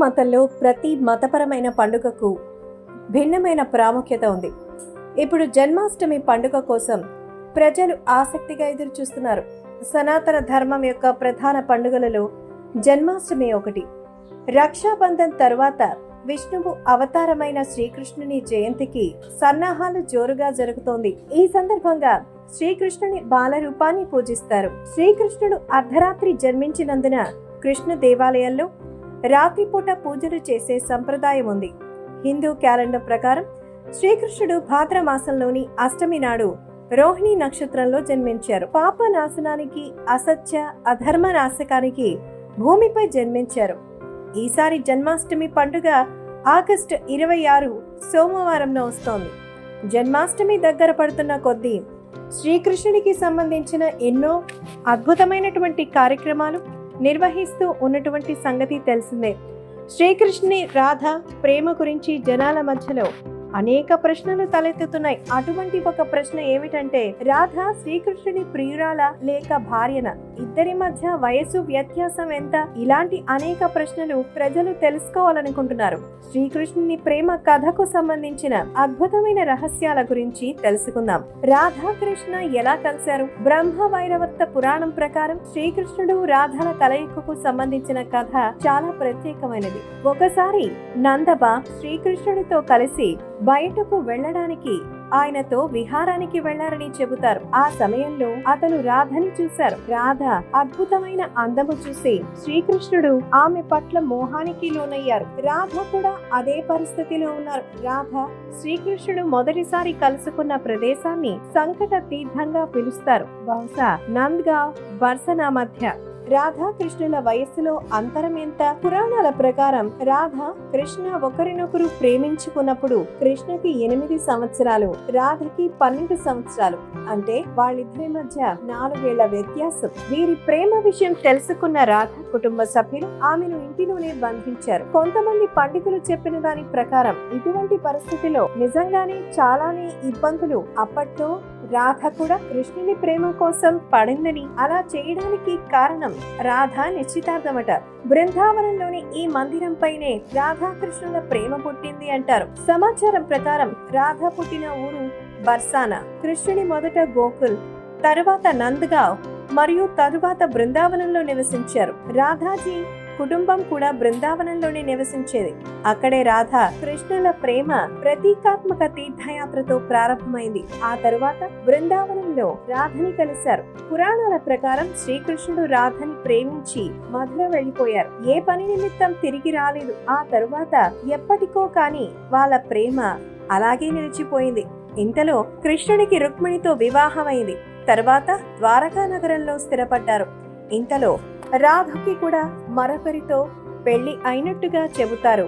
మతంలో ప్రతి మతపరమైన పండుగకు భిన్నమైన ప్రాముఖ్యత ఉంది. ఇప్పుడు జన్మాష్టమి పండుగ కోసం ప్రజలు ఆసక్తిగా ఎదురు చూస్తున్నారు. సనాతన ధర్మం యొక్క ప్రధాన పండుగలలో జన్మాష్టమి ఒకటి. రక్షాబంధన్ తరువాత విష్ణువు అవతారమైన శ్రీకృష్ణుని జయంతికి సన్నాహాలు జోరుగా జరుగుతోంది. ఈ సందర్భంగా శ్రీకృష్ణుని బాలరూపాన్ని పూజిస్తారు. శ్రీకృష్ణుడు అర్ధరాత్రి జన్మించినందున కృష్ణ దేవాలయాల్లో రాత్రిపూట పూజలు చేసే సంప్రదాయం ఉంది. హిందూ క్యాలెండర్ ప్రకారం శ్రీకృష్ణుడు భాద్ర మాసంలోని అష్టమి నాడు రోహిణి నక్షత్రంలో జన్మించారు. పాప నాశనానికి, అసత్య అధర్మ నాశకానికి భూమిపై జన్మించారు. ఈసారి జన్మాష్టమి పండుగ ఆగస్టు 26 సోమవారంలో వస్తోంది. జన్మాష్టమి దగ్గర పడుతున్న కొద్దీ శ్రీకృష్ణుడికి సంబంధించిన ఎన్నో అద్భుతమైనటువంటి కార్యక్రమాలు నిర్వహిస్తూ ఉన్నటువంటి సంగతి తెలిసిందే. శ్రీకృష్ణుని రాధ ప్రేమ గురించి జనాల మధ్యలో అనేక ప్రశ్నలు తలెత్తుతున్నాయి. అటువంటి ఒక ప్రశ్న ఏమిటంటే, రాధ శ్రీకృష్ణుని ప్రియురాల లేక భార్యన? ఇద్దరి మధ్య వయసు వ్యత్యాసం ఎంత? ఇలాంటి అనేక ప్రశ్నలు ప్రజలు తెలుసుకోవాలనుకుంటున్నారు. శ్రీకృష్ణుని ప్రేమ కథకు సంబంధించిన అద్భుతమైన రహస్యాల గురించి తెలుసుకుందాం. రాధాకృష్ణ ఎలా కలిశారు? బ్రహ్మ వైరవర్త పురాణం ప్రకారం శ్రీకృష్ణుడు రాధల కలయికకు సంబంధించిన కథ చాలా ప్రత్యేకమైనది. ఒకసారి నందబ శ్రీకృష్ణుడితో కలిసి బయటకు వెళ్లడానికి ఆయనతో విహారానికి వెళ్లారని చెబుతారు. ఆ సమయంలో అతను రాధని చూశారు. రాధ అద్భుతమైన అందము చూసి శ్రీకృష్ణుడు ఆమె పట్ల మోహానికి లోనయ్యారు. రాధ కూడా అదే పరిస్థితిలో ఉన్నారు. రాధ శ్రీకృష్ణుడు మొదటిసారి కలుసుకున్న ప్రదేశాన్ని సంకట తీర్థంగా పిలుస్తారు. బహుశా నంద్గావ్, బర్సనా మధ్య. రాధాకృష్ణుల వయస్సులో అంతరం ఎంత? పురాణాల ప్రకారం రాధ కృష్ణ ఒకరినొకరు ప్రేమించుకున్నప్పుడు కృష్ణకి 8 సంవత్సరాలు, రాధకి 12 సంవత్సరాలు. అంటే వాళ్ళిద్దరి మధ్య 4 ఏళ్ల వ్యత్యాసం. వీరి ప్రేమ విషయం తెలుసుకున్న రాధ కుటుంబ సభ్యులు ఆమెను ఇంటిలోనే బంధించారు. కొంతమంది పండితులు చెప్పిన దాని ప్రకారం ఇటువంటి పరిస్థితిలో నిజంగానే చాలానే ఇబ్బందులు. అప్పట్లో రాధ కూడా కృష్ణుని ప్రేమ కోసం పడిందని, అలా చేయడానికి కారణం రాధ నిశ్చితార్థమట. బృందావనంలోని ఈ మందిరం పైనే రాధాకృష్ణుల ప్రేమ పుట్టింది అంటారు. సమాచారం ప్రకారం రాధ పుట్టిన ఊరు బర్సానా. కృష్ణుని మొదట గోకుల్, తరువాత నంద్గావ్ మరియు తరువాత బృందావనంలో నివసించారు. రాధాజీ కుటుంబం కూడా బృందావనంలోనే నివసించేది. అక్కడే రాధ కృష్ణుల ప్రేమ ప్రతీకాత్మక తీర్థయాత్రతో ప్రారంభమైంది. ఆ తరువాత బృందావనంలో రాధని కలిశారు. పురాణాల ప్రకారం శ్రీకృష్ణుడు రాధని ప్రేమించి మధుర వెళ్లిపోయారు. ఏ పని నిమిత్తం తిరిగి రాలేదు. ఆ తరువాత ఎప్పటికో కాని వాళ్ళ ప్రేమ అలాగే నిలిచిపోయింది. ఇంతలో కృష్ణుడికి రుక్మిణితో వివాహమైంది. తరువాత ద్వారకా నగరంలో స్థిరపడ్డారు. ఇంతలో రాధకి కూడా మరొకరితో పెళ్లి అయినట్టుగా చెబుతారు.